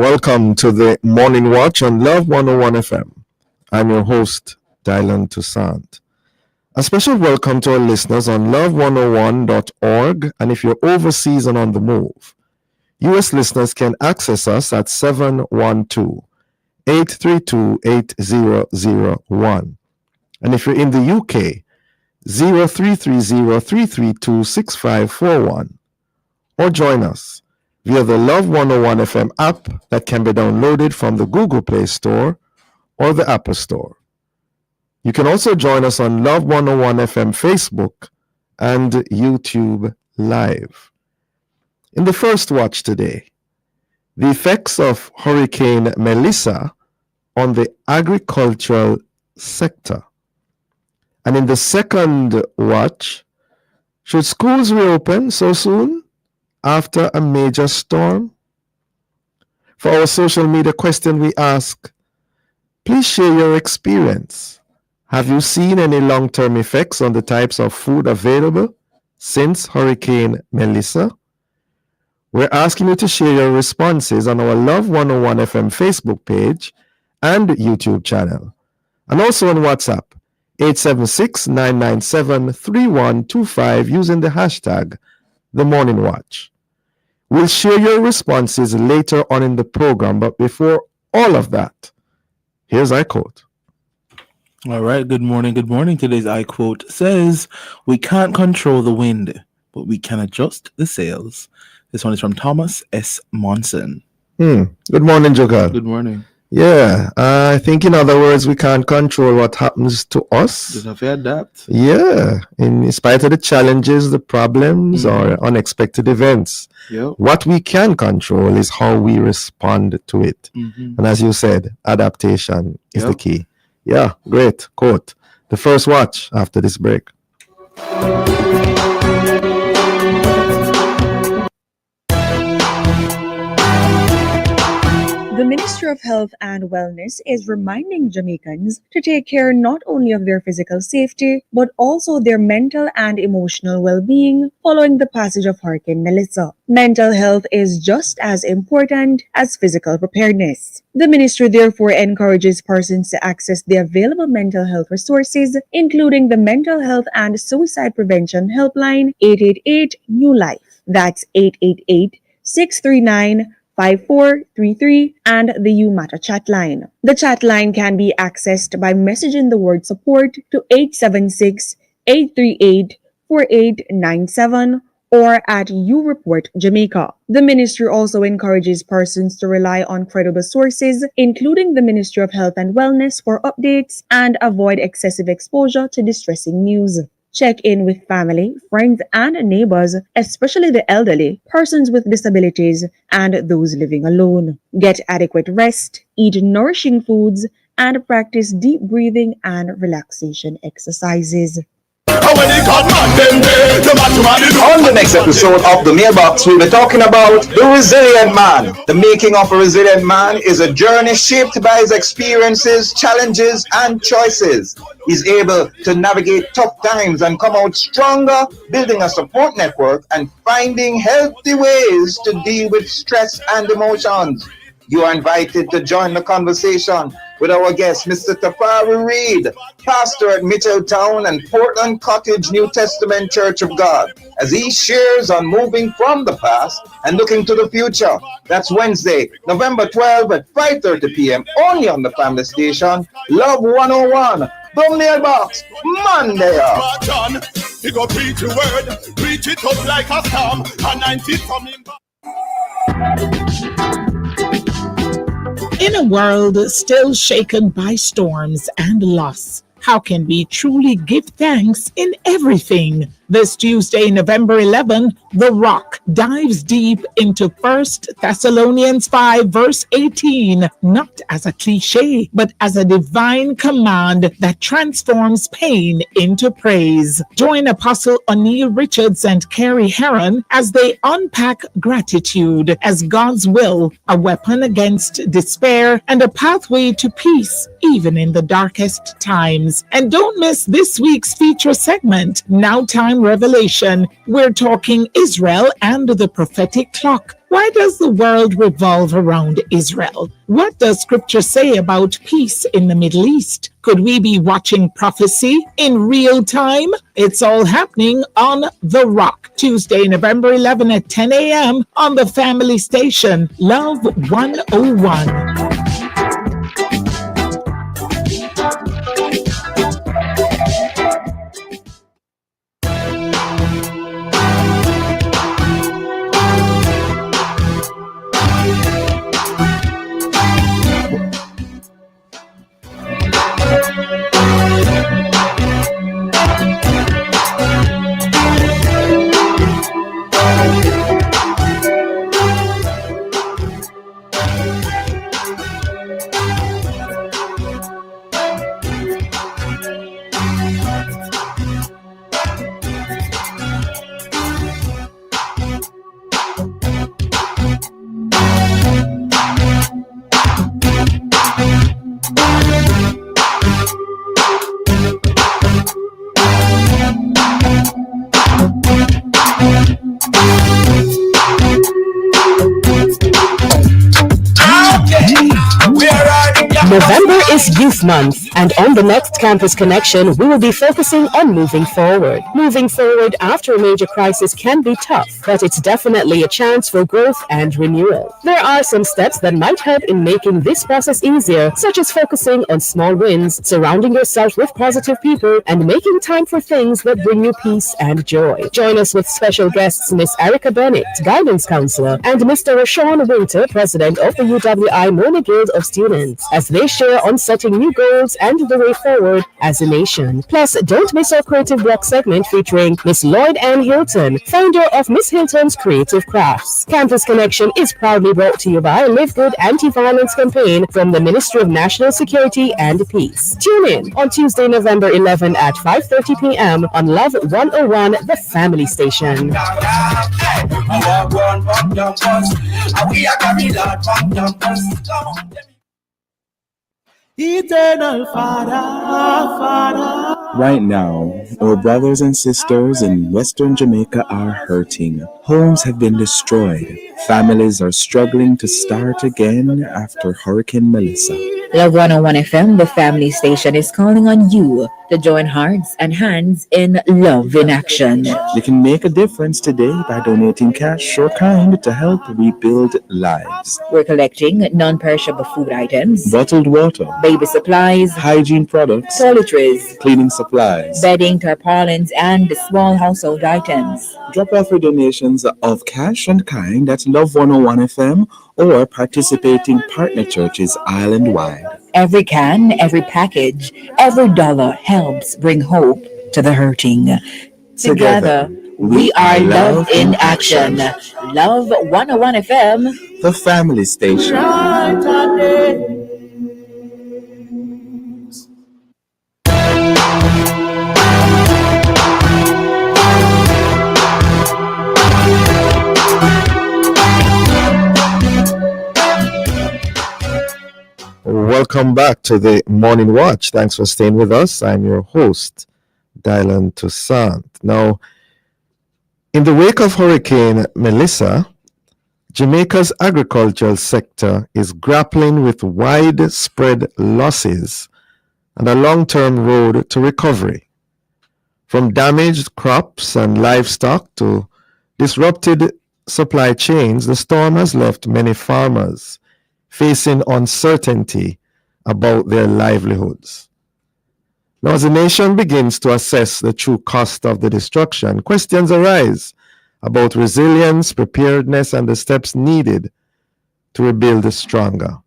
Welcome to the Morning Watch on Love 101 FM. I'm your host, Dylan Toussaint. A special welcome to our listeners on love101.org, and if you're overseas and on the move, U.S. listeners can access us at 712-832-8001. And if you're in the UK, 0330-332-6541. Or join us via the Love 101 FM app that can be downloaded from the Google Play Store or the Apple Store. You can also join us on Love 101 FM Facebook and YouTube Live. In the first watch today, the effects of Hurricane Melissa on the agricultural sector. And in the second watch, should schools reopen so soon after a major storm? For our social media question, we ask, please share your experience. Have you seen any long-term effects on the types of food available since Hurricane Melissa? We're asking you to share your responses on our Love 101 FM Facebook page and YouTube channel, and also on WhatsApp, 876-997-3125 using the hashtag The Morning Watch. We'll share your responses later on in the program, but before all of that, here's our quote. All right, good morning. Today's I quote says, "We can't control the wind, but we can adjust the sails." This one is from Thomas S. Monson. Good morning, Joker. Good morning. Yeah, I think in other words, we can't control what happens to us. Just have to adapt. Yeah, in spite of the challenges, the problems, or unexpected events. Yep. What we can control is how we respond to it. And as you said, adaptation is the key. Yeah, great quote. The first watch after this break. The Ministry of Health and Wellness is reminding Jamaicans to take care not only of their physical safety, but also their mental and emotional well-being following the passage of Hurricane Melissa. Mental health is just as important as physical preparedness. The ministry therefore encourages persons to access the available mental health resources, including the Mental Health and Suicide Prevention Helpline 888 New Life. That's 888-639-5433 and the You Matter chat line. The chat line can be accessed by messaging the word support to 876-838-4897 or at You Report Jamaica. The ministry also encourages persons to rely on credible sources, including the Ministry of Health and Wellness, for updates and avoid excessive exposure to distressing news. Check in with family, friends, and neighbors, especially the elderly, persons with disabilities, and those living alone. Get adequate rest, eat nourishing foods, and practice deep breathing and relaxation exercises. On the next episode of The Mailbox, we'll be talking about the resilient man. The making of a resilient man is a journey shaped by his experiences, challenges, and choices. He's able to navigate tough times and come out stronger, building a support network and finding healthy ways to deal with stress and emotions. You are invited to join the conversation with our guest, Mr. Tafari Reed, pastor at Mitchelltown and Portland Cottage New Testament Church of God, as he shares on moving from the past and looking to the future. That's Wednesday, November 12th at 5:30 p.m. only on the family station, Love 101, The Mailbox, Monday. He go preach the word, preach it up like a storm, and 90 coming back. In a world still shaken by storms and loss, how can we truly give thanks in everything? This Tuesday, November 11, The Rock dives deep into 1 Thessalonians 5, verse 18, not as a cliche, but as a divine command that transforms pain into praise. Join Apostle O'Neill Richards and Carrie Heron as they unpack gratitude as God's will, a weapon against despair, and a pathway to peace, even in the darkest times. And don't miss this week's feature segment, Now Time Revelation. We're talking Israel and the prophetic clock. Why does the world revolve around Israel? What does scripture say about peace in the Middle East? Could we be watching prophecy in real time? It's all happening on The Rock, Tuesday, November 11 at 10 a.m. on the family station, Love 101. November is Youth Month, and on the next Campus Connection, we will be focusing on moving forward. Moving forward after a major crisis can be tough, but it's definitely a chance for growth and renewal. There are some steps that might help in making this process easier, such as focusing on small wins, surrounding yourself with positive people, and making time for things that bring you peace and joy. Join us with special guests Miss Erica Bennett, Guidance Counselor, and Mr. Rashawn Winter, President of the UWI Mona Guild of Students, as they share on setting new goals and the way forward as a nation. Plus, don't miss our Creative Block segment featuring Miss Lloyd Ann Hilton, founder of Miss Hilton's Creative Crafts. Campus Connection is proudly brought to you by Live Good Anti-Violence Campaign from the Ministry of National Security and Peace. Tune in on Tuesday, November 11 at 5:30 p.m. on Love 101, the family station. Eternal Father. Right now, our brothers and sisters in Western Jamaica are hurting. Homes have been destroyed. Families are struggling to start again after Hurricane Melissa. Love 101 FM, the family station, is calling on you to join hearts and hands in love in action. You can make a difference today by donating cash or kind to help rebuild lives. We're collecting non-perishable food items, Bottled water, baby supplies, hygiene products, toiletries, cleaning supplies, bedding, tarpaulins, and small household items. Drop off your donations of cash and kind at Love 101 FM or participating partner churches island-wide. Every can, every package, every dollar helps bring hope to the hurting. Together, we are Love in Action. Love 101 FM, the family station. Welcome back to the Morning Watch. Thanks for staying with us. I'm your host, Dylan Toussaint. Now, in the wake of Hurricane Melissa, Jamaica's agricultural sector is grappling with widespread losses and a long-term road to recovery. From damaged crops and livestock to disrupted supply chains, the storm has left many farmers facing uncertainty about their livelihoods. Now, as the nation begins to assess the true cost of the destruction, questions arise about resilience, preparedness, and the steps needed to rebuild stronger.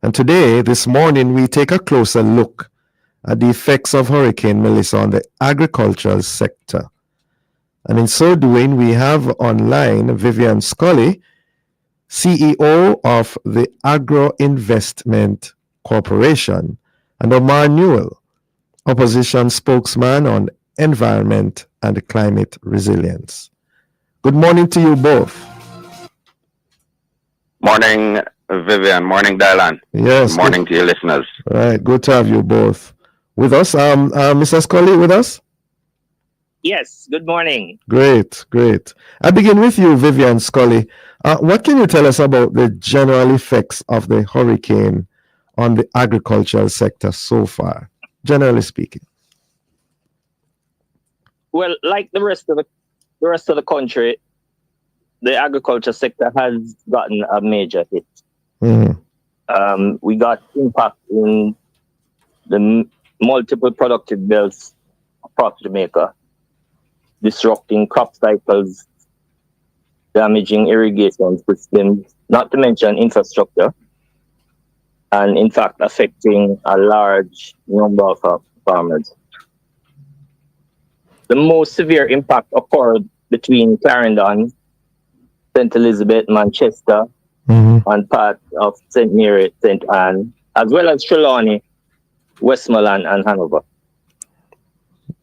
And today, this morning, we take a closer look at the effects of Hurricane Melissa on the agricultural sector. And in so doing, we have online Vivian Scully, CEO of the Agro Investment Corporation, and Omar Newell, opposition spokesman on environment and climate resilience. Good morning to you both. Morning, Vivian. Morning, Dylan. Yes. Good morning to your listeners. All right, good to have you both with us. Mr. Scully with us? Yes, good morning. Great, great. I begin with you, Vivian Scully. What can you tell us about the general effects of the hurricane on the agricultural sector so far, generally speaking? Well, like the rest of the country, the agriculture sector has gotten a major hit. Mhm. We got impact in the multiple productive belts across Jamaica, disrupting crop cycles, damaging irrigation systems, not to mention infrastructure, and in fact affecting a large number of farmers. The most severe impact occurred between Clarendon, St. Elizabeth, Manchester, Mhm. and part of St. Mary, St. Anne, as well as Trelawney, Westmoreland, and Hanover.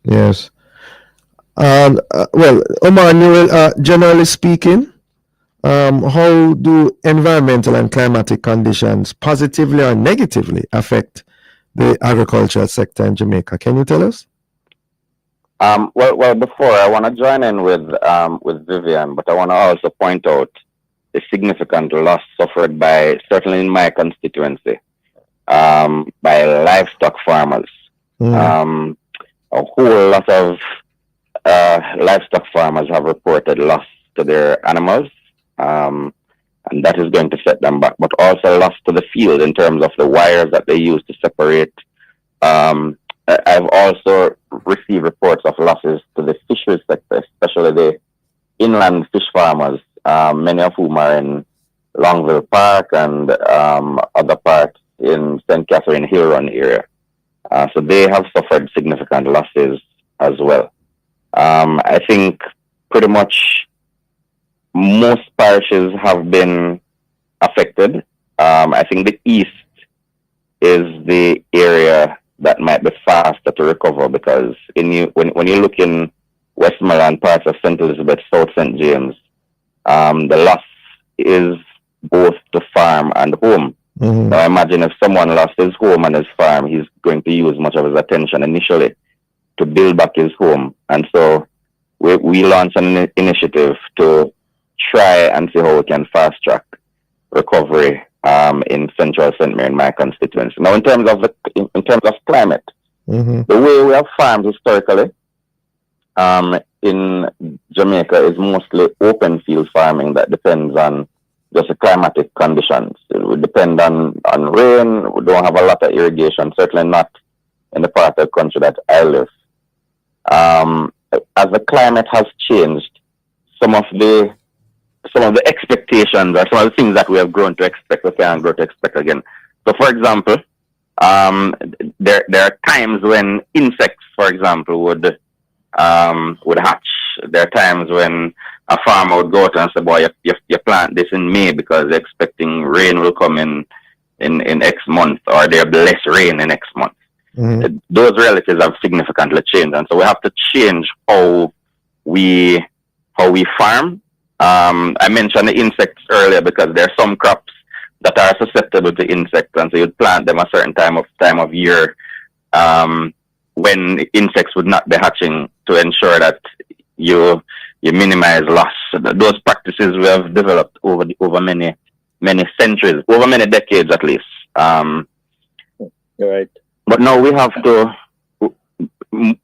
Yes. Well, Omar Newell, generally speaking, how do environmental and climatic conditions positively or negatively affect the agricultural sector in Jamaica? Can you tell us? Well, before I want to join in with Vivian, but I want to also point out the significant loss suffered by, certainly in my constituency, by livestock farmers. Mm. A whole lot of livestock farmers have reported loss to their animals, and that is going to set them back, but also loss to the field in terms of the wires that they use to separate. I've also received reports of losses to the fisheries sector, especially the inland fish farmers, many of whom are in Longville Park and other parts in St. Catherine Hill Run area. So they have suffered significant losses as well. I think pretty much most parishes have been affected. I think the east is the area that might be faster to recover, because when you look in Westmoreland, parts of St. Elizabeth, South St. James, the loss is both to farm and home. Mhm. Now imagine if someone lost his home and his farm, he's going to use much of his attention initially to build back his home. And so we launched an initiative to try and see how we can fast track recovery in central St. Mary, my constituency. Now, in terms of climate, Mhm. the way we have farmed historically in Jamaica is mostly open field farming that depends on just the climatic conditions. It would depend on rain. We don't have a lot of irrigation, certainly not in the part of the country that I live. As the climate has changed, some of the expectations or some of the things that we have grown to expect, we can't grow to expect again. So, for example, there are times when insects, for example, would hatch. There are times when a farmer would go out and say, "Boy, you plant this in May because they're expecting rain will come in X month, or there'll be less rain in X month." Mhm. Those realities have significantly changed, and so we have to change how we farm. I mentioned the insects earlier because there are some crops that are susceptible to insects, and so you'd plant them a certain time of year when insects would not be hatching, to ensure that you minimize loss. So those practices we have developed over many centuries, over many decades at least. Right. But now we have to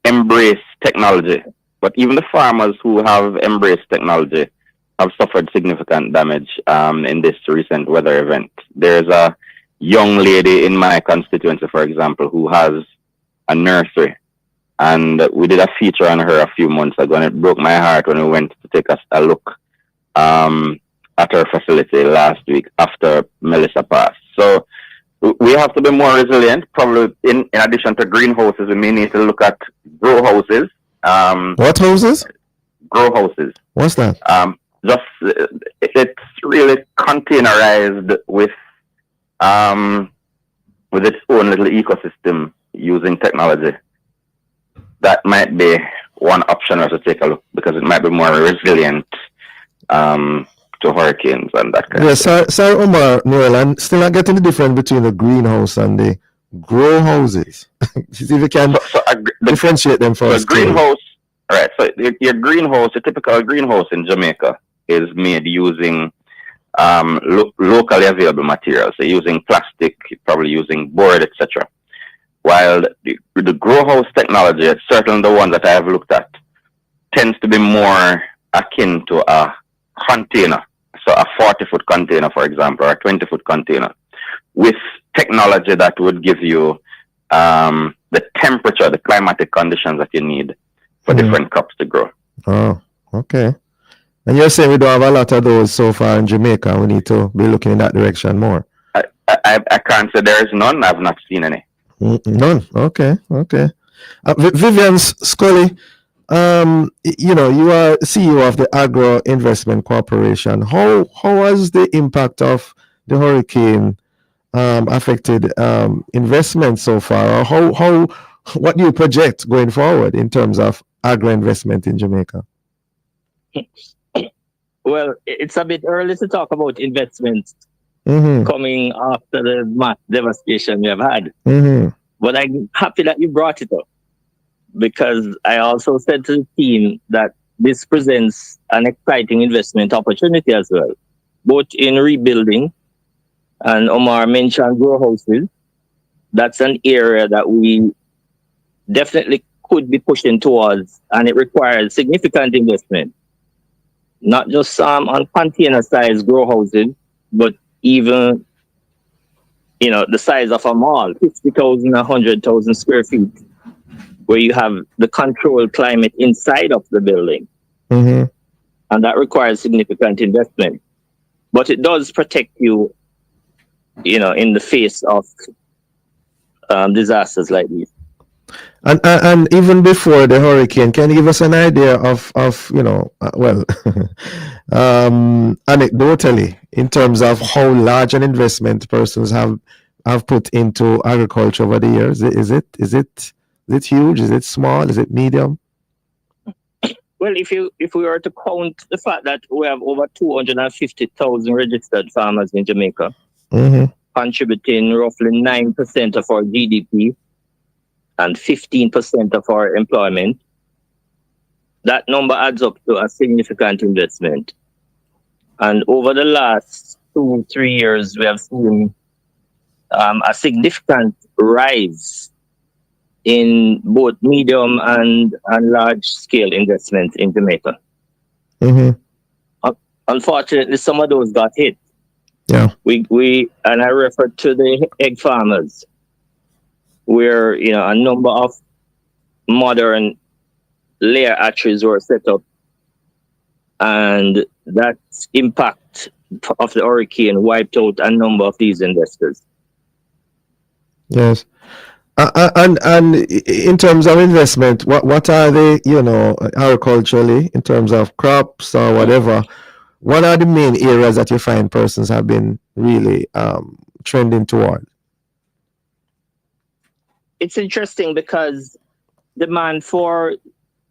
embrace technology. But even the farmers who have embraced technology have suffered significant damage in this recent weather event. There's a young lady in my constituency, for example, who has a nursery. And we did a feature on her a few months ago, and it broke my heart when we went to take a look at her facility last week after Melissa passed. So we have to be more resilient. Probably in addition to greenhouses, we may need to look at grow houses. What houses? Grow houses. What's that? It's really containerized with its own little ecosystem using technology. That might be one option to take a look, because it might be more resilient to hurricanes and that kind of thing. Yes, sir, Omar Noel, I'm still not getting the difference between the greenhouse and the grow houses. See if you can differentiate them for us. The greenhouse All right. So your greenhouse, a typical greenhouse in Jamaica, is made using locally available materials. So using plastic, probably using board, etc. While the grow house technology, certainly the one that I have looked at, tends to be more akin to a container. So a 40-foot container, for example, or a 20-foot container, with technology that would give you the temperature, the climatic conditions that you need for different crops to grow. Oh, okay. And you're saying we don't have a lot of those so far in Jamaica. We need to be looking in that direction more. I can't say there is none. I've not seen any. None. Okay. Vivian Scully, you are CEO of the Agro Investment Corporation. How has the impact of the hurricane affected investment so far? Or what do you project going forward in terms of agro investment in Jamaica? Well, it's a bit early to talk about investments coming after the mass devastation we have had. But I'm happy that you brought it up, because I also said to the team that this presents an exciting investment opportunity as well, both in rebuilding, and Omar mentioned grow houses. That's an area that we definitely could be pushing towards, and it requires significant investment. Not just on container-sized grow houses, but even, the size of a mall, 50,000, 100,000 square feet, where you have the controlled climate inside of the building. And that requires significant investment. But it does protect you, in the face of disasters like these. And even before the hurricane, can you give us an idea of anecdotally, in terms of how large an investment persons have put into agriculture over the years? Is it huge? Is it small? Is it medium? Well, if we were to count the fact that we have over 250,000 registered farmers in Jamaica, contributing roughly 9% of our GDP and 15% of our employment, that number adds up to a significant investment. And over the last 2-3 years, we have seen a significant rise in both medium and large scale investments in Jamaica. Unfortunately, some of those got hit. Yeah. We and I refer to the egg farmers, where a number of modern layer hatcheries were set up, and that impact of the hurricane wiped out a number of these investors. Yes. And in terms of investment, what are they, agriculturally, in terms of crops or whatever, what are the main areas that you find persons have been really trending toward? It's interesting because demand for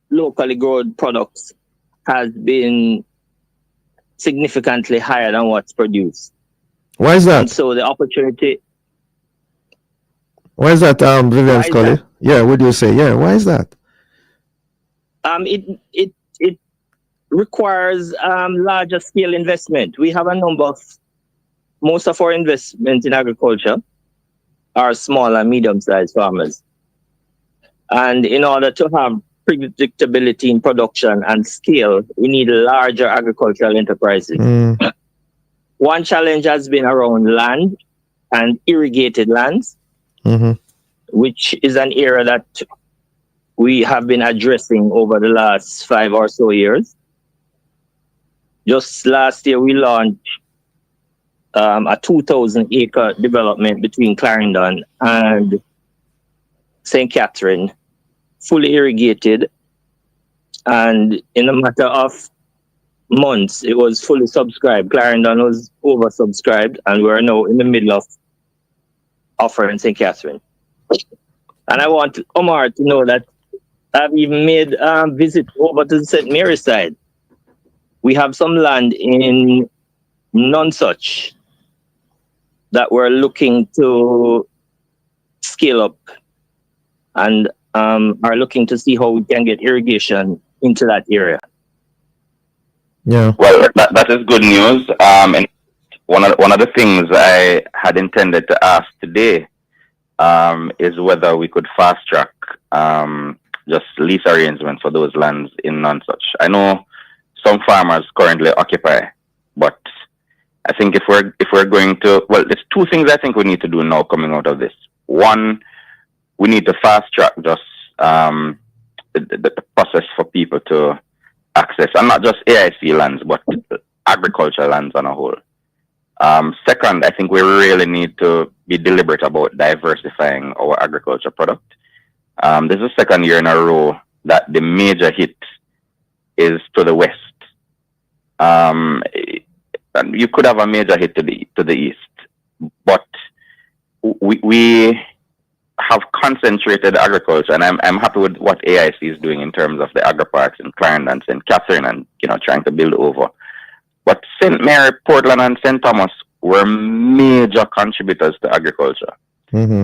locally grown products has been significantly higher than what's produced. Why is that? And so the opportunity... Why is that, Vivian Scully? Yeah, would you say? Yeah, why is that? It requires larger scale investment. We have a number of... Most of our investment in agriculture are small and medium-sized farmers. And in order to have predictability in production and scale, we need larger agricultural enterprises. One challenge has been around land and irrigated lands, which is an area that we have been addressing over the last 5 or so years. Just last year, we launched a 2,000-acre development between Clarendon and St. Catherine, fully irrigated, and in a matter of months, it was fully subscribed. Clarendon was oversubscribed, and we're now in the middle of offering St. Catherine. And I want Omar to know that I've even made a visit over to the St. Mary's side. We have some land in Nonsuch that we're looking to scale up. And are looking to see how we can get irrigation into that area. Yeah. Well, that is good news. And one of the things I had intended to ask today is whether we could fast track just lease arrangements for those lands in non-such. I know some farmers currently occupy, but I think if we're going to, well, there's two things I think we need to do now coming out of this. One, we need to fast track just the process for people to access, and not just AIC lands, but agricultural lands on a whole. Second, I think we really need to be deliberate about diversifying our agriculture product. This is the second year in a row that the major hit is to the west. And you could have a major hit to the east, but we have concentrated agriculture, and I'm happy with what AIC is doing in terms of the agri-parks in Clarendon and St. Catherine, and trying to build over. But St. Mary, Portland, and St. Thomas were major contributors to agriculture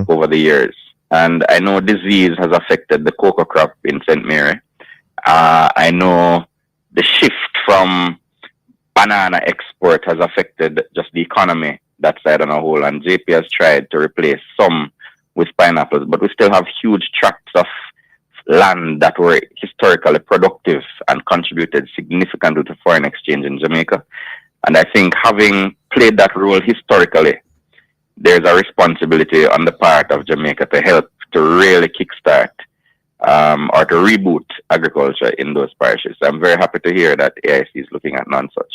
over the years. And I know disease has affected the cocoa crop in St. Mary. I know the shift from banana export has affected just the economy that side on a whole. And JP has tried to replace some with pineapples, but we still have huge tracts of land that were historically productive and contributed significantly to foreign exchange in Jamaica. And I think having played that role historically, there's a responsibility on the part of Jamaica to help to really kickstart or to reboot agriculture in those parishes. I'm very happy to hear that AIC is looking at non-such.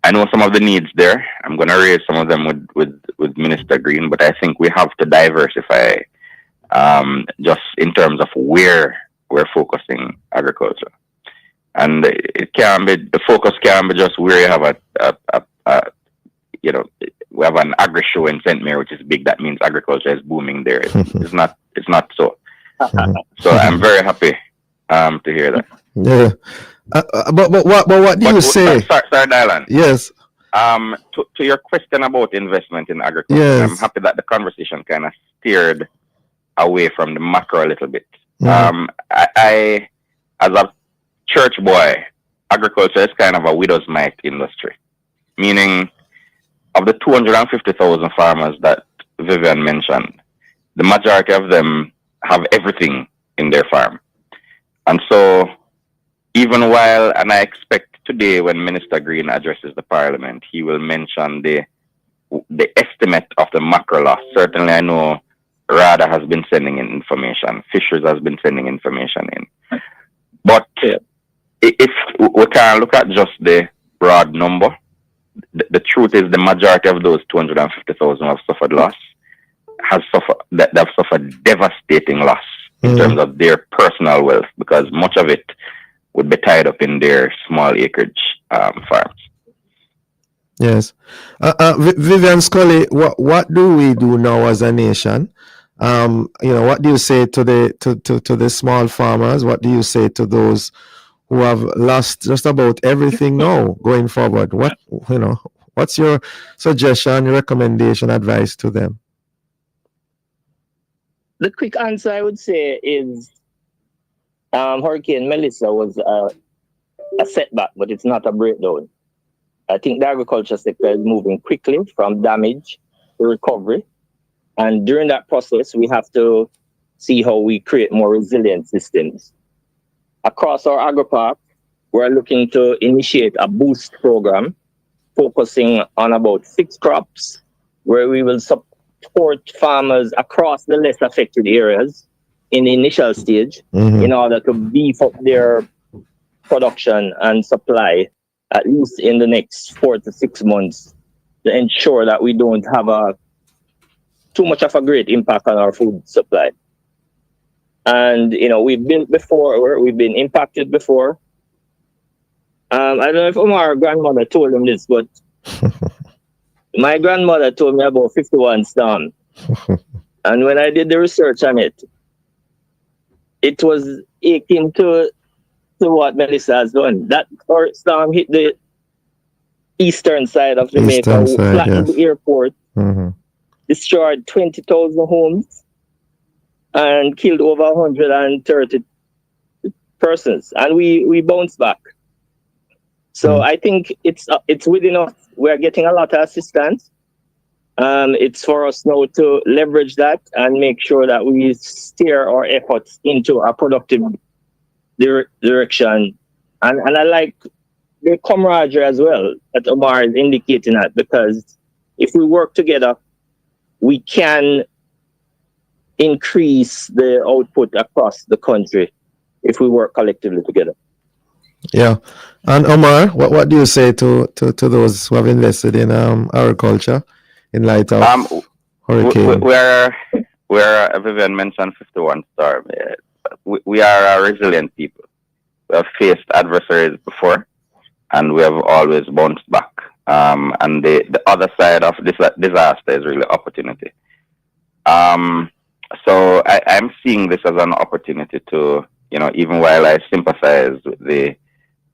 I know some of the needs there. I'm going to raise some of them with Minister Green, but I think we have to diversify just in terms of where we're focusing agriculture. And the focus can be just where you have we have an agri show in St. Mary, which is big. That means agriculture is booming there. It's not so. So I'm very happy to hear that. Yeah. But what do you say? Sorry, Dylan. Yes. To your question about investment in agriculture, yes. I'm happy that the conversation kind of steered away from the macro a little bit. I as a church boy, agriculture is kind of a widow's mite industry, meaning of the 250,000 farmers that Vivian mentioned, the majority of them have everything in their farm. And so even while, and I expect today when Minister Green addresses the Parliament, he will mention the estimate of the macro loss. Certainly I know RADA has been sending in information, Fisheries has been sending information in. But if we can look at just the broad number, the truth is the majority of those 250,000 who have suffered loss they've suffered devastating loss in terms of their personal wealth, because much of it would be tied up in their small acreage farms. Yes. Vivian Scully, what do we do now as a nation? What do you say to the small farmers? What do you say to those who have lost just about everything now going forward? What's your suggestion, your recommendation, advice to them? The quick answer I would say is Hurricane Melissa was a setback, but it's not a breakdown. I think the agriculture sector is moving quickly from damage to recovery. And during that process, we have to see how we create more resilient systems. Across our agri-park, we're looking to initiate a boost program focusing on about 6 crops, where we will support farmers across the less affected areas in the initial stage in order to beef up their production and supply, at least in the next 4 to 6 months, to ensure that we don't have too much of a great impact on our food supply. And, we've been impacted before. I don't know if Omar's grandmother told him this, but my grandmother told me about 51 storm. And when I did the research on it, it was akin to what Melissa has done. That storm hit the eastern side of Jamaica, flattened the airport, destroyed 20,000 homes. and killed over 130 persons, and we bounced back. So I think it's within us. We're getting a lot of assistance. It's for us now to leverage that and make sure that we steer our efforts into a productive direction. And I like the camaraderie as well that Omar is indicating that, because if we work together, we can increase the output across the country if we work collectively together. Yeah. And Omar, what do you say to those who have invested in agriculture in light of hurricane? Where Vivian mentioned 51 Star, we are a resilient people. We have faced adversaries before, and we have always bounced back. And the other side of this disaster is really opportunity. So I'm seeing this as an opportunity to, even while I sympathize with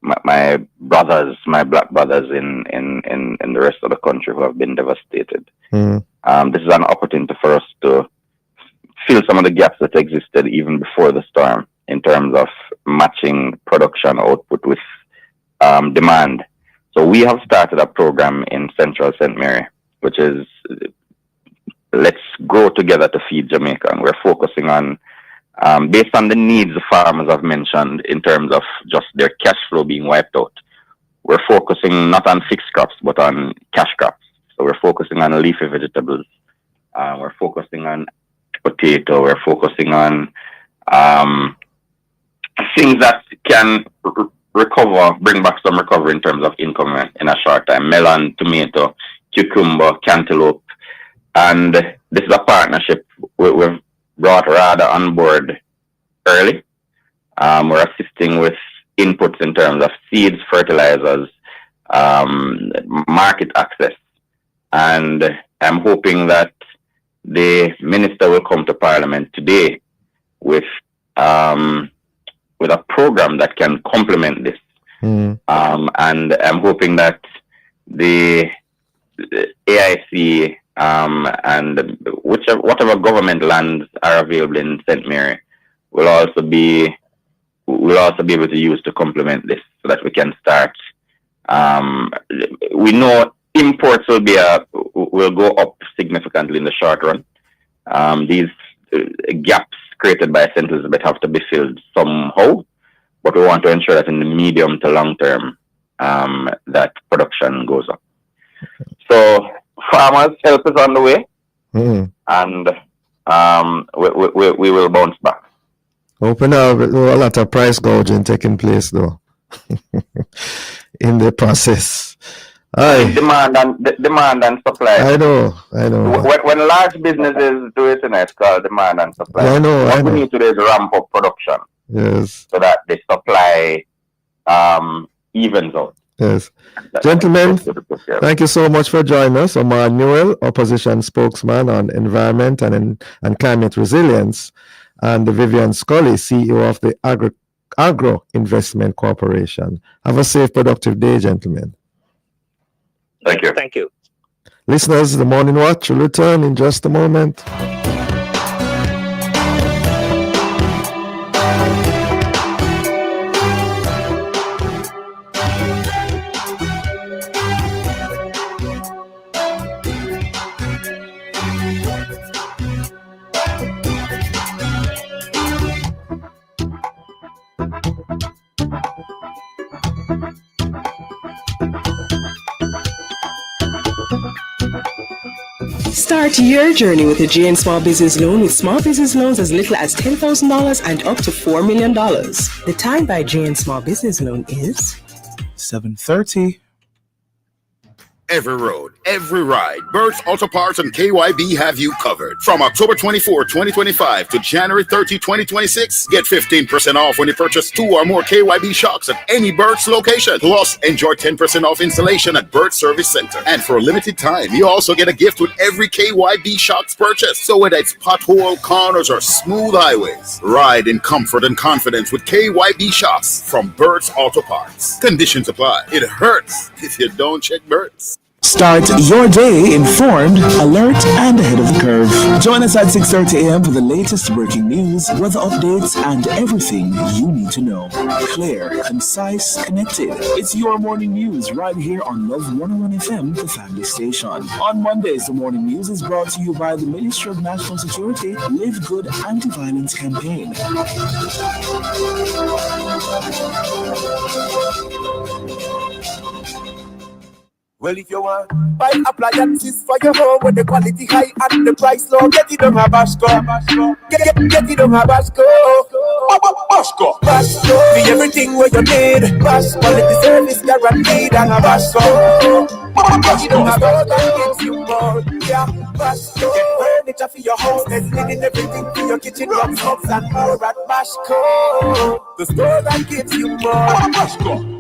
my brothers, my black brothers in the rest of the country who have been devastated. This is an opportunity for us to fill some of the gaps that existed even before the storm in terms of matching production output with demand. So we have started a program in Central St. Mary, which is Let's Grow Together to Feed Jamaica. And we're focusing on, based on the needs the farmers have mentioned in terms of just their cash flow being wiped out, we're focusing not on fixed crops, but on cash crops. So we're focusing on leafy vegetables. We're focusing on potato. We're focusing on things that can bring back some recovery in terms of income in a short time. Melon, tomato, cucumber, cantaloupe. And this is a partnership we've brought RADA on board early. We're assisting with inputs in terms of seeds, fertilizers, market access. And I'm hoping that the minister will come to Parliament today with a program that can complement this. And I'm hoping that the AIC and whatever government lands are available in St. Mary will also be able to use to complement this, so that we can start. We know imports will go up significantly in the short run. These gaps created by St. Elizabeth have to be filled somehow, but we want to ensure that in the medium to long term, that production goes up. So farmers, help is on the way, and we will bounce back. Hoping a lot of price gouging taking place though in the process. Demand and supply. I know. When large businesses do it, it's called demand and supply. I know. What we need to do is ramp up production. Yes. So that the supply evens out. Yes. Gentlemen, thank you so much for joining us. Omar Newell, opposition spokesman on environment and climate resilience, and Vivian Scully, CEO of the Agro Investment Corporation. Have a safe, productive day, gentlemen. Thank you. Thank you. Listeners, the Morning Watch will return in just a moment. Start your journey with a JN Small Business Loan with small business loans as little as $10,000 and up to $4 million. The time by JN Small Business Loan is 7:30. Every road, every ride, Bert's Auto Parts and KYB have you covered. From October 24, 2025 to January 30, 2026, get 15% off when you purchase 2 or more KYB shocks at any Bert's location. Plus, enjoy 10% off installation at Bert's Service Center. And for a limited time, you also get a gift with every KYB shocks purchase. So whether it's pothole, corners, or smooth highways, ride in comfort and confidence with KYB shocks from Bert's Auto Parts. Conditions apply. It hurts if you don't check Bert's. Start your day informed, alert, and ahead of the curve. Join us at 6:30 a.m. for the latest breaking news, weather updates, and everything you need to know. Clear, concise, connected. It's your morning news right here on Love 101 FM, the family station. On Mondays, the morning news is brought to you by the Ministry of National Security Live Good Anti-Violence Campaign. Well, if you want buy appliances for your home with the quality high and the price low, get it on a Bashco. Get it on a Bashco. Bashco. Bashco. For everything what you need. Bash quality service guaranteed on a Bashco. Get it on a Bashco that gives you more. Yeah, Bashco. Get furniture for your house, and linen everything for your kitchen, rugs, and more at Bashco. The store that gives you more. Bashco.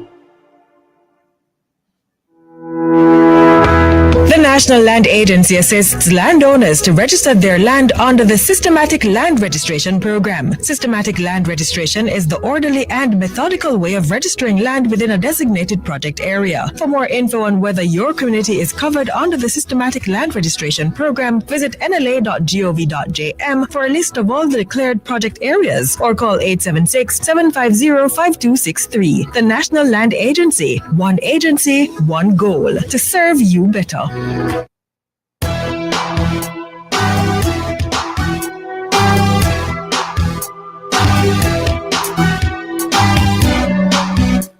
The National Land Agency assists landowners to register their land under the Systematic Land Registration Program. Systematic Land Registration is the orderly and methodical way of registering land within a designated project area. For more info on whether your community is covered under the Systematic Land Registration Program, visit nla.gov.jm for a list of all the declared project areas or call 876-750-5263. The National Land Agency, one goal, to serve you better.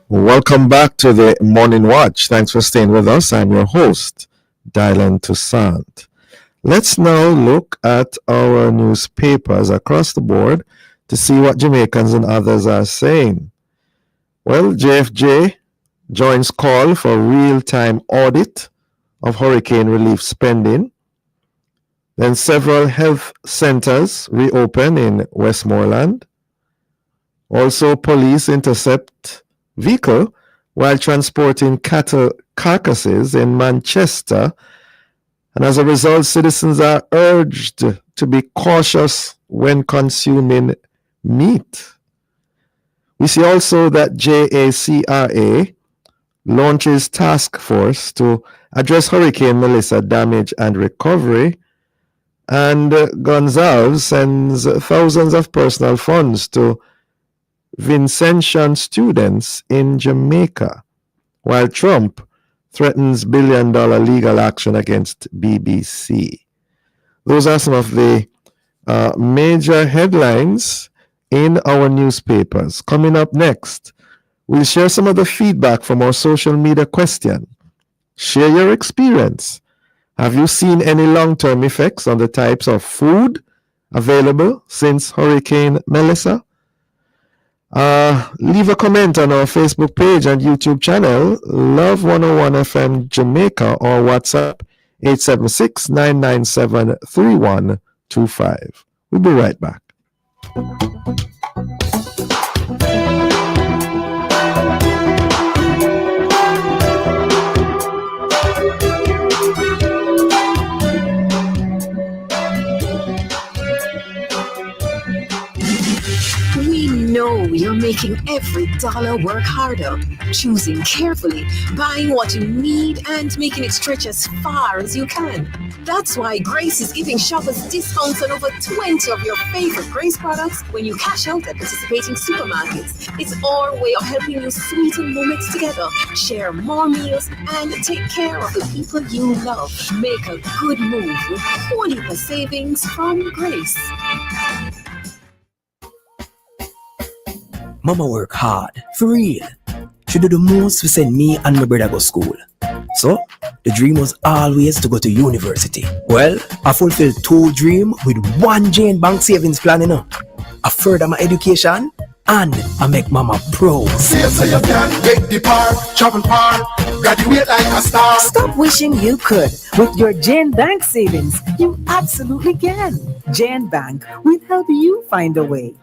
Welcome back to the Morning Watch. Thanks for staying with us. I'm your host, Dylan Toussaint. Let's now look at our newspapers across the board to see what Jamaicans and others are saying. Well, JFJ joins call for real-time audit of hurricane relief spending. Then several health centers reopen in Westmoreland. Also, police intercept vehicle while transporting cattle carcasses in Manchester. And as a result, citizens are urged to be cautious when consuming meat. We see also that JACRA launches task force to address Hurricane Melissa damage and recovery, and Gonzalez sends thousands of personal funds to Vincentian students in Jamaica, while Trump threatens billion-dollar legal action against BBC. Those are some of the major headlines in our newspapers. Coming up next, we'll share some of the feedback from our social media question. Share your experience. Have you seen any long-term effects on the types of food available since Hurricane Melissa? Leave a comment on our Facebook page and YouTube channel, Love 101 FM Jamaica, or WhatsApp 876-997-3125. We'll be right back. know you're making every dollar work harder, choosing carefully, buying what you need, and making it stretch as far as you can. That's why Grace is giving shoppers discounts on over 20 of your favorite Grace products when you cash out at participating supermarkets. It's our way of helping you sweeten moments together, share more meals, and take care of the people you love. Make a good move with whole heap of savings from Grace. Mama work hard, for real. She do the most to send me and my brother go school. So, the dream was always to go to university. Well, I fulfilled 2 dreams with 1 Jane Bank savings plan, you know. I further my education and I make mama proud. Save so you can get the part, travel part, graduate like a star. Stop wishing you could. With your Jane Bank savings, you absolutely can. Jane Bank will help you find a way.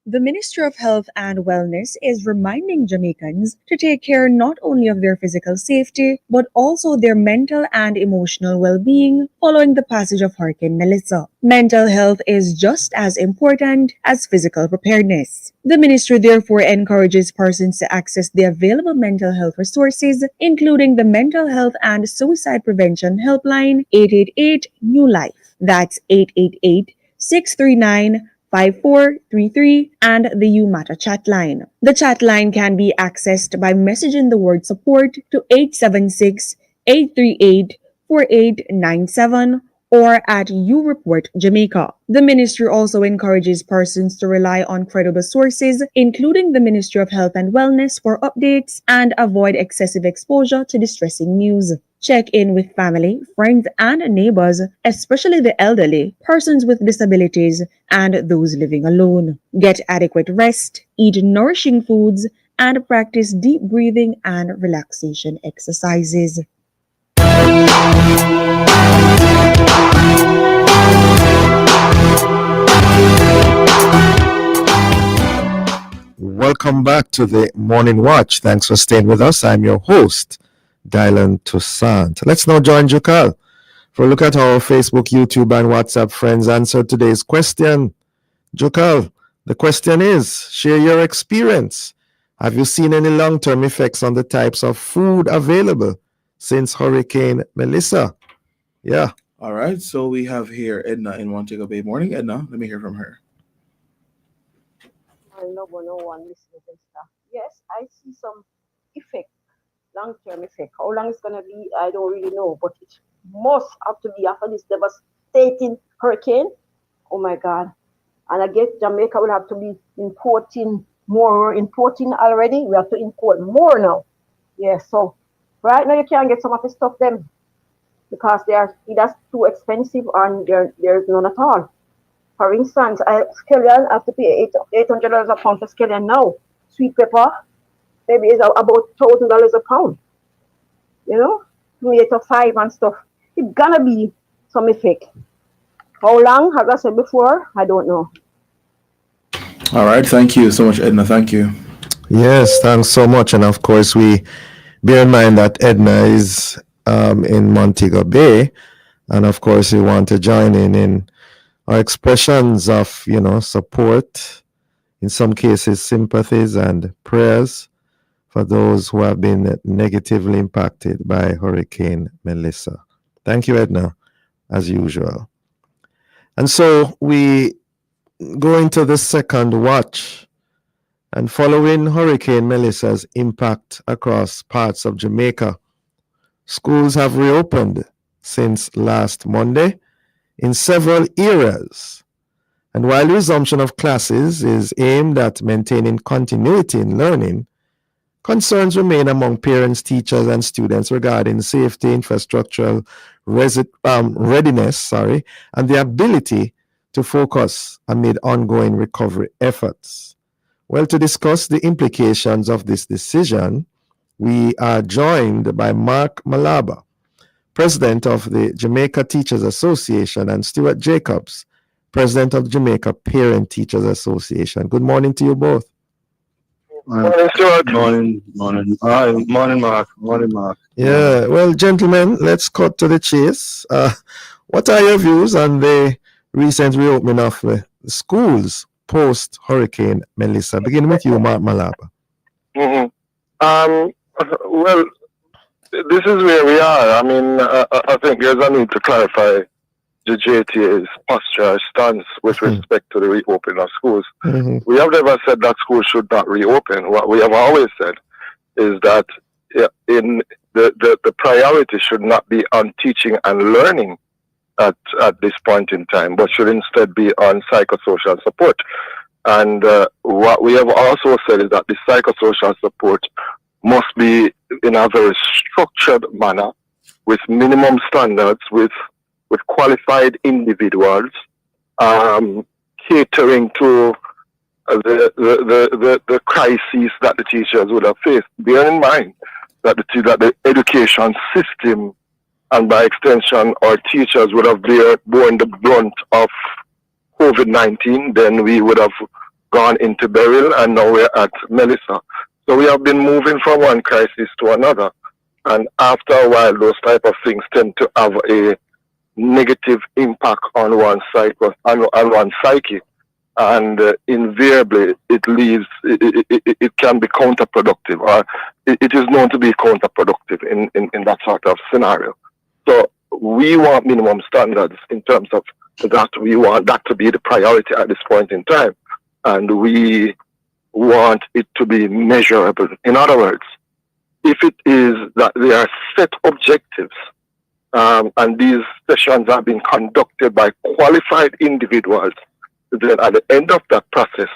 The Ministry of Health and Wellness is reminding Jamaicans to take care not only of their physical safety, but also their mental and emotional well-being following the passage of Hurricane Melissa. Mental health is just as important as physical preparedness. The ministry therefore encourages persons to access the available mental health resources, including the Mental Health and Suicide Prevention Helpline 888 New Life. That's 888 639 5433 and the You Matter chat line. The chat line can be accessed by messaging the word support to 876 838 4897 or at You Report Jamaica. The ministry also encourages persons to rely on credible sources, including the Ministry of Health and Wellness, for updates and avoid excessive exposure to distressing news. Check in with family, friends, and neighbors, especially the elderly, persons with disabilities, and those living alone. Get adequate rest, eat nourishing foods, and practice deep breathing and relaxation exercises. Welcome back to the Morning Watch. Thanks for staying with us. I'm your host, Dylan Toussaint. Let's now join Jukal for a look at how our Facebook, YouTube, and WhatsApp friends answered today's question. Jukal, the question is, share your experience. Have you seen any long-term effects on the types of food available since Hurricane Melissa? Yeah. All right, so we have here Edna in Montego Bay. Morning, Edna. Let me hear from her. No one listeners and stuff. Yes, I see some effect, long-term effect. How long it's gonna be, I don't really know, but it must have to be after this devastating hurricane. Oh my God! And I guess Jamaica will have to be importing more. We're importing already. We have to import more now. Yeah. So right now you can't get some of the stuff them because they are either too expensive and there's none at all. For instance, scallion I have to pay $800 a pound for scallion now. Sweet pepper, maybe it's about $1,000 a pound. You know, 2 to 5 and stuff. It's gonna be some effect. How long? As I said before, I don't know. All right, thank you so much, Edna. Thank you. Yes, thanks so much. And of course, we bear in mind that Edna is in Montego Bay, and of course, we want to join in our expressions of, support, in some cases, sympathies and prayers for those who have been negatively impacted by Hurricane Melissa. Thank you, Edna, as usual. And so we go into the second watch. And following Hurricane Melissa's impact across parts of Jamaica, schools have reopened since last Monday in several areas. And while resumption of classes is aimed at maintaining continuity in learning, concerns remain among parents, teachers, and students regarding safety, infrastructural readiness, and the ability to focus amid ongoing recovery efforts. Well, to discuss the implications of this decision, we are joined by Mark Malaba, President of the Jamaica Teachers Association, and Stuart Jacobs, President of the Jamaica Parent Teachers Association. Good morning to you both. Morning, Stuart. Morning. Hi. Morning, Mark. Yeah, well, gentlemen, let's cut to the chase. What are your views on the recent reopening of the schools post-Hurricane Melissa? Begin with you, Mark Malaba. Well, this is where we are. I mean, I think there's a need to clarify the JTA's posture, stance with respect to the reopening of schools. We have never said that schools should not reopen. What we have always said is that in the priority should not be on teaching and learning at this point in time, but should instead be on psychosocial support. And what we have also said is that the psychosocial support must be in a very structured manner with minimum standards, with qualified individuals, catering to the crises that the teachers would have faced. Bear in mind that the education system, and by extension our teachers, would have borne the brunt of COVID-19, then we would have gone into Beryl, and now we're at Melissa. So we have been moving from one crisis to another. And after a while, those type of things tend to have a negative impact on one on one psyche. And invariably, it leaves, it can be counterproductive, or it is known to be counterproductive in that sort of scenario. So we want minimum standards in terms of that. We want that to be the priority at this point in time. And we want it to be measurable. In other words, if it is that there are set objectives, and these sessions are being conducted by qualified individuals, then at the end of that process,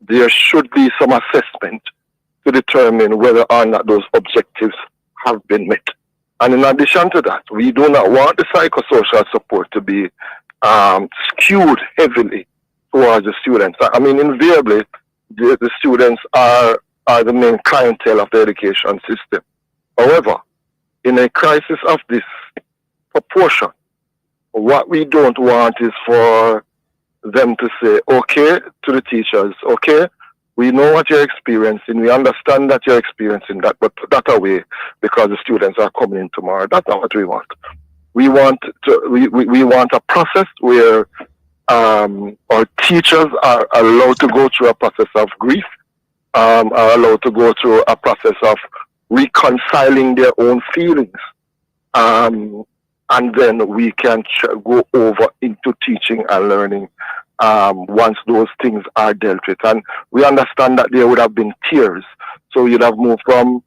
there should be some assessment to determine whether or not those objectives have been met. And in addition to that, we do not want the psychosocial support to be skewed heavily towards the students. I mean, invariably, the students are the main clientele of the education system. However, in a crisis of this proportion, what we don't want is for them to say, okay, to the teachers, okay, we know what you're experiencing, we understand that you're experiencing that, but put that away because the students are coming in tomorrow. That's not what we want. We want we want a process where our teachers are allowed to go through a process of grief, are allowed to go through a process of reconciling their own feelings. And then we can go over into teaching and learning once those things are dealt with. And we understand that there would have been tiers. So you'd have moved from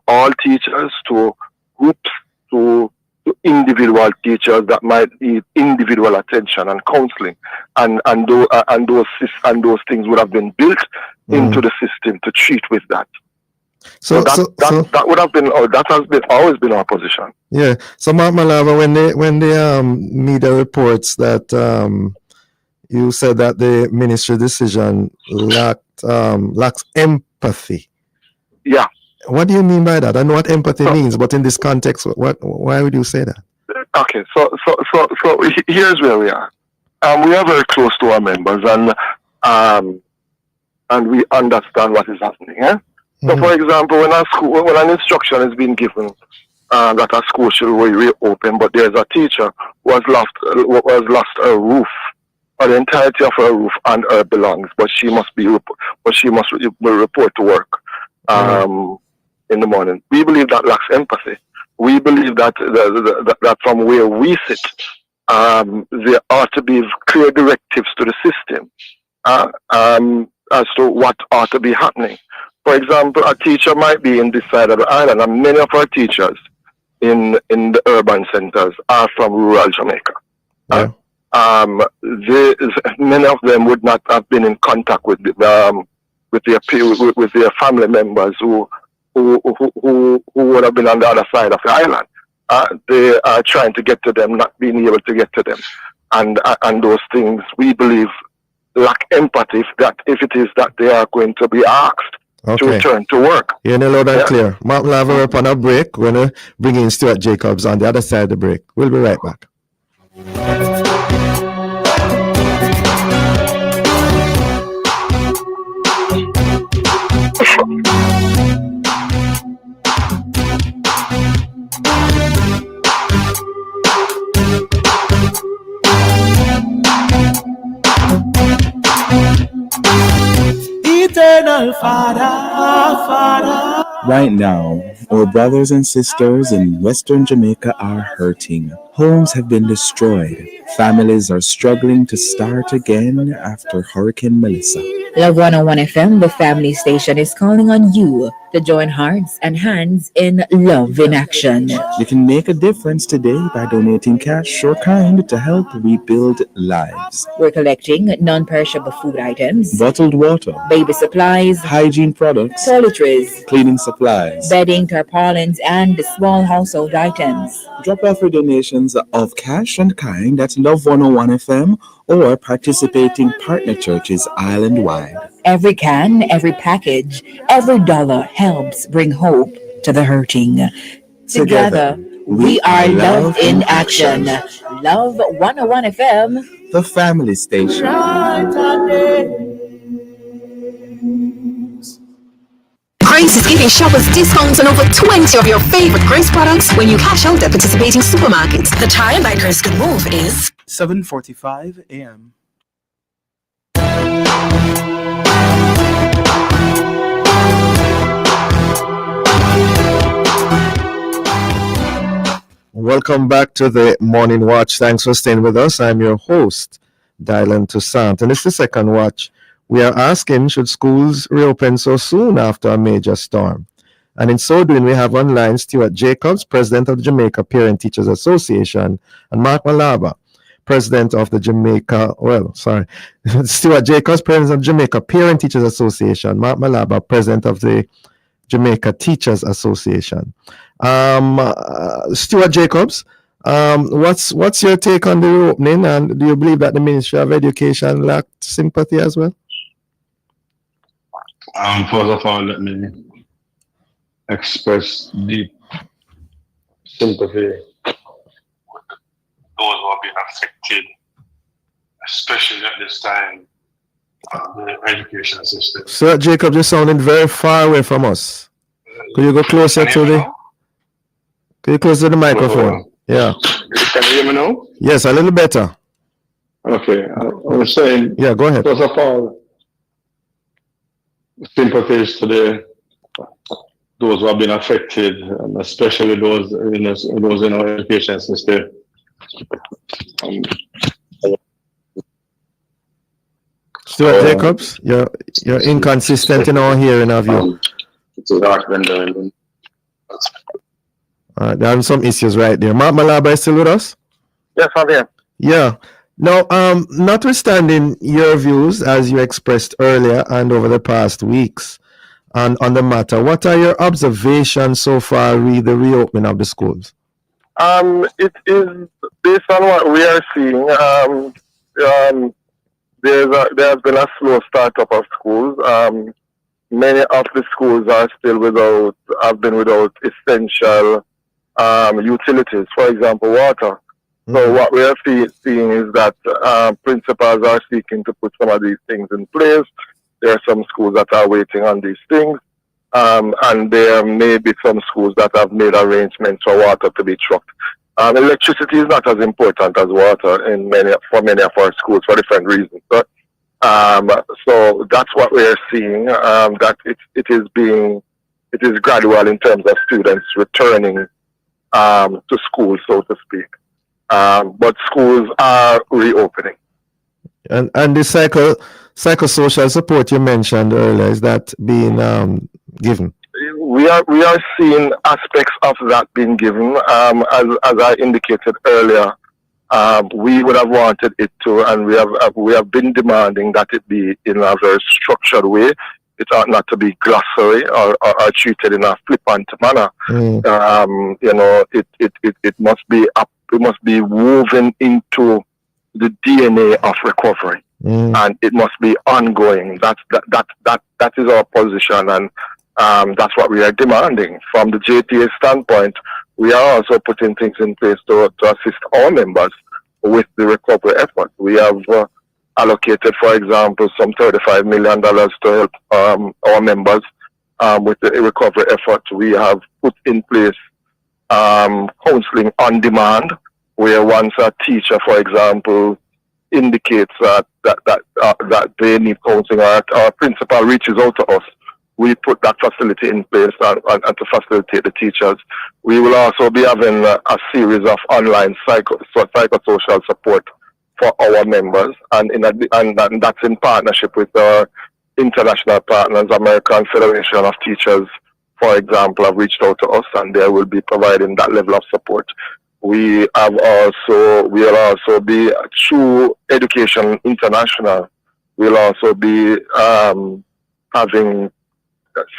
all teachers to groups to individual teachers that might need individual attention and counseling. And those things would have been built into the system to treat with that. So that would have been, that has been always been our position. Yeah. So Mark Malava, when the media reports that you said that the ministry decision lacks empathy. Yeah. What do you mean by that? I know what empathy means, but in this context, why would you say that? Okay. So here's where we are. We are very close to our members, and we understand what is happening. Eh? So, for example, when an instruction is being given that a school should reopen, but there's a teacher who has lost her roof, or the entirety of her roof and her belongings, but she must report to work in the morning. We believe that lacks empathy. We believe that that from where we sit, there ought to be clear directives to the system as to what ought to be happening. For example, a teacher might be in this side of the island, and many of our teachers in the urban centers are from rural Jamaica. Yeah. Many of them would not have been in contact with their family members who would have been on the other side of the island. They are trying to get to them, not being able to get to them, and those things we believe lack empathy. If it is that they are going to be asked to return to work. You're loud and clear. Mark Lava, we're up on a break. We're going to bring in Stuart Jacobs on the other side of the break. We'll be right back. Eternal Father. Right now, our brothers and sisters in Western Jamaica are hurting. Homes have been destroyed. Families are struggling to start again after Hurricane Melissa. Love 101 FM, the family station, is calling on you to join hearts and hands in love in action. You can make a difference today by donating cash or kind to help rebuild lives. We're collecting non-perishable food items, bottled water, baby supplies, hygiene products, toiletries, cleaning supplies, bedding, tarpaulins, and small household items. Drop off your donations of cash and kind at Love 101 FM or participating partner churches island-wide. Every can, every package, every dollar helps bring hope to the hurting. Together, we are love in action. Love 101 FM, the family station. Grace is giving shoppers discounts on over 20 of your favorite Grace products when you cash out at participating supermarkets. The time by Grace Good Move is 7:45 a.m. Welcome back to the Morning Watch. Thanks for staying with us. I'm your host, Dylan Toussaint, and it's the second watch. We are asking, should schools reopen so soon after a major storm? And in so doing, we have online Stuart Jacobs, President of the Jamaica Parent Teachers Association, and Mark Malaba, President of the Stuart Jacobs, President of Jamaica Parent Teachers Association, Mark Malaba, President of the Jamaica Teachers Association. Stuart Jacobs, what's your take on the reopening, and do you believe that the Ministry of Education lacked sympathy as well? First of all, let me express deep sympathy with those who have been affected, especially at this time of the education system. Sir Jacob, you're sounding very far away from us. Could you go closer to the? Could you close to the microphone? Yeah. Can you hear me now? Yes, a little better. Okay. I was saying. Yeah, go ahead. First of all, sympathies to those who have been affected, and especially those in our education system. Stuart Jacobs, you're inconsistent in our hearing of you. There are some issues right there. Mark Malaba is still with us? Yes, I'm here. Yeah. Now, notwithstanding your views as you expressed earlier and over the past weeks on the matter, what are your observations so far with the reopening of the schools? It is based on what we are seeing. There has been a slow startup of schools. Many of the schools are still have been without essential utilities, for example, water. So what we are seeing is that principals are seeking to put some of these things in place. There are some schools that are waiting on these things. And there may be some schools that have made arrangements for water to be trucked. Electricity is not as important as water for many of our schools for different reasons. So that's what we are seeing, that it is gradual in terms of students returning to school, so to speak. But schools are reopening. And the psychosocial support you mentioned earlier, is that being given? We are seeing aspects of that being given. As I indicated earlier, we would have wanted it to, and we have been demanding that it be in a very structured way. It ought not to be glossary or treated in a flippant manner. It must be woven into the DNA of recovery, and it must be ongoing. That is our position, and that's what we are demanding. From the JTA standpoint, we are also putting things in place to assist our members with the recovery effort. We have allocated, for example, some $35 million to help our members with the recovery effort. We have put in place counseling on demand, where once a teacher, for example, indicates that they need counseling, or our principal reaches out to us, we put that facility in place and to facilitate the teachers. We will also be having a series of online psychosocial support for our members, and that's in partnership with our international partners. American Federation of Teachers, for example, have reached out to us, and they will be providing that level of support. We will also be through Education International. We'll also be having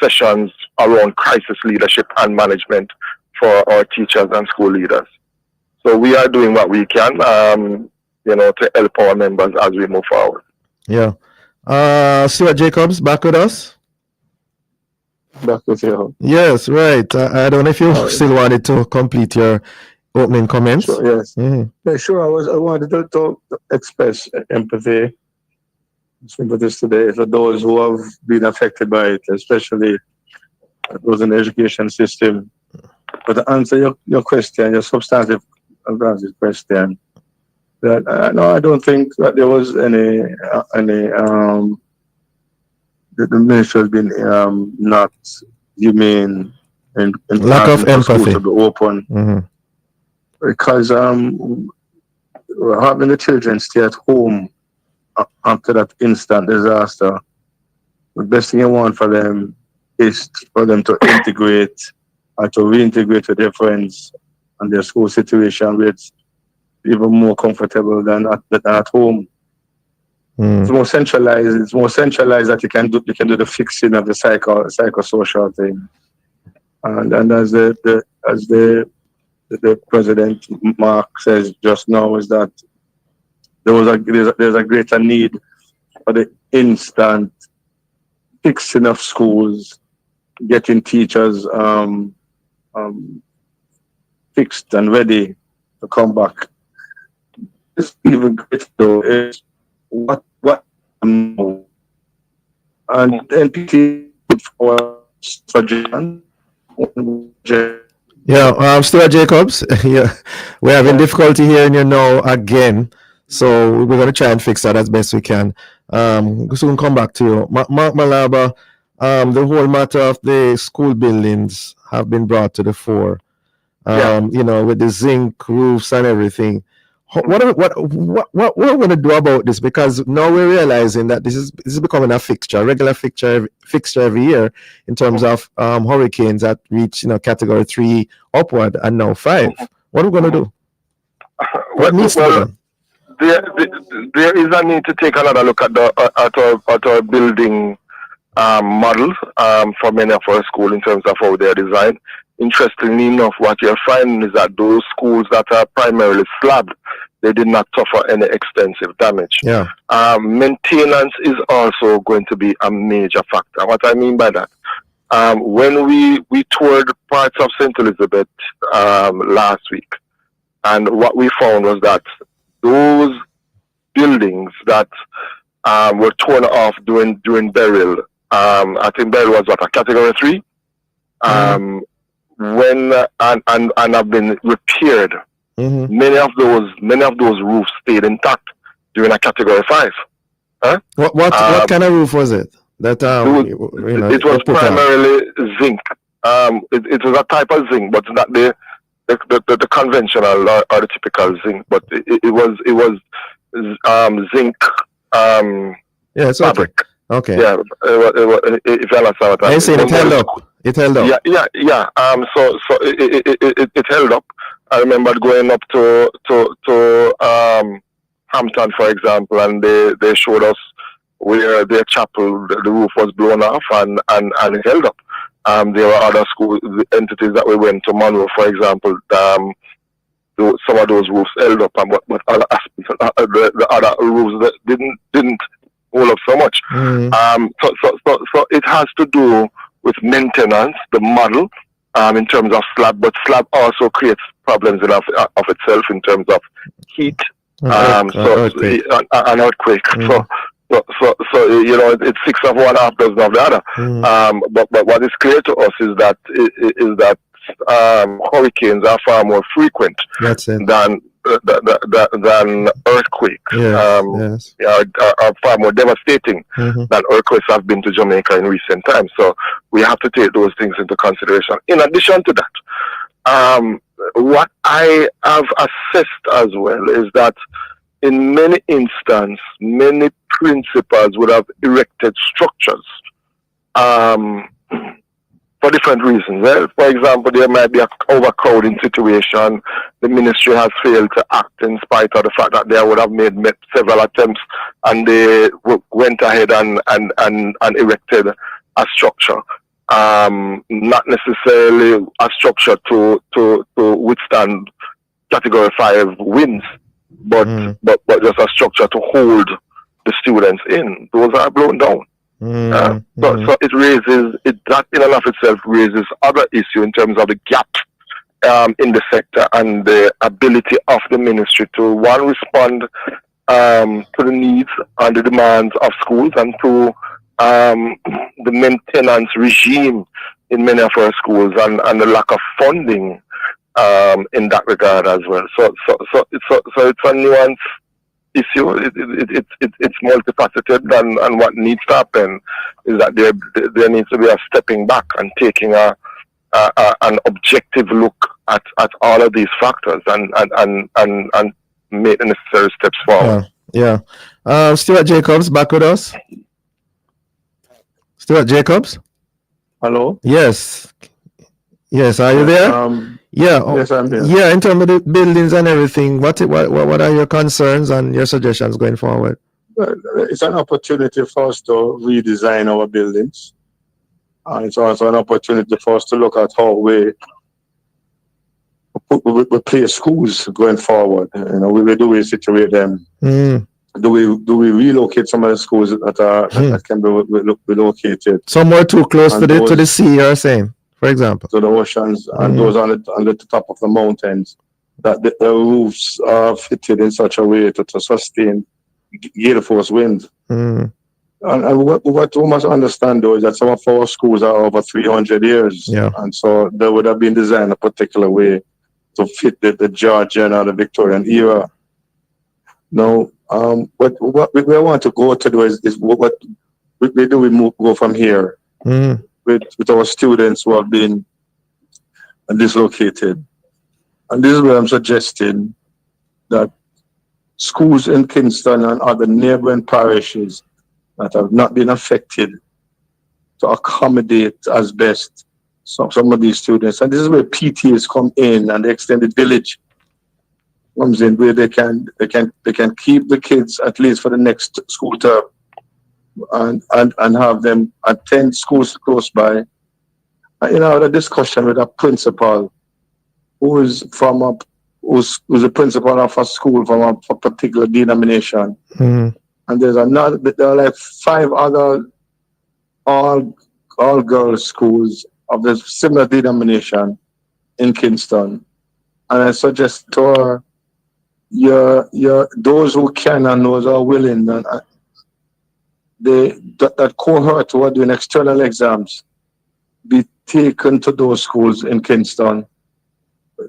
sessions around crisis leadership and management for our teachers and school leaders. So we are doing what we can, to help our members as we move forward. Yeah. Stuart Jacobs, back with us? Back with you. Yes, right. I don't know if you still wanted to complete your opening comments? Sure, yes. Yeah, sure. I wanted to express sympathies today for those who have been affected by it, especially those in the education system. But to answer your question, your substantive question, that no, I don't think that there was any the ministry has been not humane in Lack of asking for schools empathy. to be open because having the children stay at home after that instant disaster, the best thing you want for them is for them to integrate and to reintegrate with their friends and their school situation where it's even more comfortable than at home. It's more centralized. It's more centralized that you can do the fixing of the psychosocial thing. And as the President Mark says just now, is that there's a greater need for the instant fixing of schools, getting teachers fixed and ready to come back. It's even greater though is what and NPT for suggestion. Yeah, Stuart Jacobs. Yeah, we're having difficulty hearing you now again, so we're going to try and fix that as best we can. Soon come back to you, Mark Malaba. The whole matter of the school buildings have been brought to the fore. With the zinc roofs and everything. What are we going to do about this? Because now we're realizing that this is becoming a regular fixture every year in terms of hurricanes that reach category 3 upward and now 5. What are we going to do? What needs to be done? There is a need to take another look at our building models for many of our schools in terms of how they are designed. Interestingly enough, what you're finding is that those schools that are primarily slabbed, they did not suffer any extensive damage. Yeah. Maintenance is also going to be a major factor. What I mean by that, when we toured parts of St. Elizabeth last week, and what we found was that those buildings that were torn off during burial, I think burial was a category 3. When and have been repaired. Many of those roofs stayed intact during a category 5. Huh? What kind of roof was it? That it was primarily zinc. It was a type of zinc, but not the conventional or the typical zinc. But it was zinc. Fabric. Okay. Yeah, if you understand what I'm saying, it held up. It held up. Yeah. So it held up. I remember going up to Hampton, for example, and they showed us where their chapel, the roof was blown off and it held up. There were other school entities that we went to, Monroe, for example. Some of those roofs held up, but the other roofs that didn't hold up so much. So it has to do with maintenance, the model, in terms of slab, but slab also creates problems of itself in terms of heat, earthquake. An earthquake. So it's 6 of one, half dozen of the other. But what is clear to us is that hurricanes are far more frequent than earthquakes. Are far more devastating than earthquakes have been to Jamaica in recent times. So we have to take those things into consideration. In addition to that, what I have assessed as well is that in many instances, many principals would have erected structures for different reasons. Well, for example, there might be an overcrowding situation. The ministry has failed to act in spite of the fact that they would have made several attempts, and they went ahead and erected a structure. Not necessarily a structure to withstand category 5 winds, but just a structure to hold the students in. Those are blown down. So that in and of itself raises other issue in terms of the gap in the sector, and the ability of the ministry to one, respond to the needs and the demands of schools, and two, the maintenance regime in many of our schools, and the lack of funding in that regard as well. So it's a nuanced issue. It's multifaceted, and what needs to happen is that there needs to be a stepping back and taking an objective look at all of these factors and make the necessary steps forward. Yeah. Stuart Jacobs back with us. Stuart Jacobs. Hello. Yes. Are you there? Yes, I'm here. Yeah, in terms of the buildings and everything, what are your concerns and your suggestions going forward? It's an opportunity for us to redesign our buildings. And it's also an opportunity for us to look at how we place schools going forward. Do we situate them? Do we relocate some of the schools that can be relocated? Somewhere too close to the sea, you're saying, for example. To the oceans, and those on the top of the mountains, that the roofs are fitted in such a way to sustain gale force wind. And what we must understand, though, is that some of our schools are over 300 years. Yeah. And so they would have been designed a particular way to fit the Georgian or the Victorian era. Now, what we want to go to do is what we do. We go from here with our students who have been dislocated. And this is where I'm suggesting that schools in Kingston and other neighboring parishes that have not been affected to accommodate as best some of these students. And this is where PTAs come in, and the extended village comes in, where they can keep the kids at least for the next school term and have them attend schools close by. The discussion with a principal who's a principal of a school from a particular denomination. And there are like 5 other all girls schools of the similar denomination in Kingston. And I suggest to those who can and those who are willing, that cohort who are doing external exams be taken to those schools in Kingston,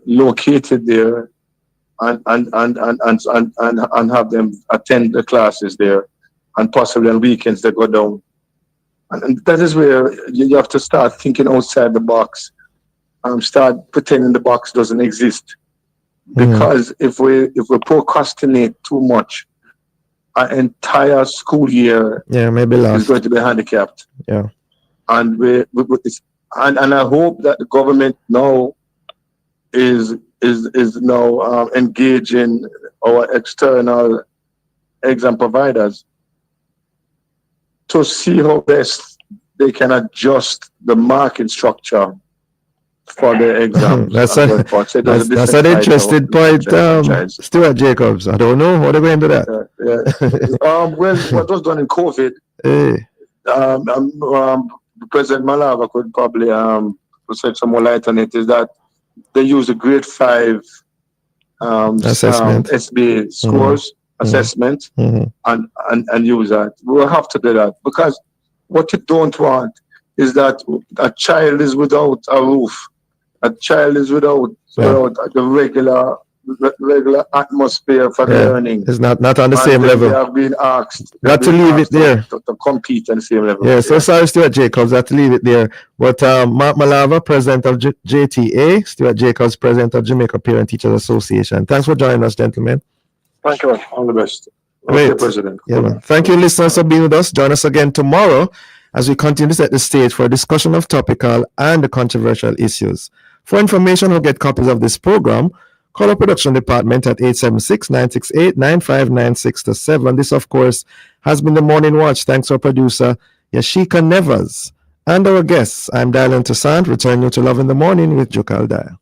located there, and have them attend the classes there, and possibly on weekends they go down. And that is where you have to start thinking outside the box. Start pretending the box doesn't exist. Because if we procrastinate too much, our entire school year is going to be handicapped. Yeah. And and I hope that the government now is now engaging our external exam providers to see how best they can adjust the market structure for the exams. That's an interesting point, Stuart Jacobs. I don't know how they're going to do that. What was done in COVID, President Malava could probably shed some more light on it, is that they use a grade 5 assessment, SBA scores assessment, and use that. We'll have to do that, because what you don't want is that a child is without a roof, a child is without the regular atmosphere for learning. It's not on the same level. They have been asked not to leave it there to compete on the same level. Yeah, so sorry, Stuart Jacobs, I have to leave it there. But Mark Malava, president of JTA, Stuart Jacobs, president of Jamaica Parent Teachers Association. Thanks for joining us, gentlemen. Thank you. All the best. Great. Okay, President. Yeah, man. Thank you, listeners, for being with us. Join us again tomorrow as we continue to set the stage for a discussion of topical and controversial issues. For information or get copies of this program, call our production department at 876-968-9596-7. This, of course, has been the Morning Watch. Thanks to our producer, Yashika Nevers. And our guests, I'm Dylan Toussaint, returning you to Love in the Morning with Jukal Dial.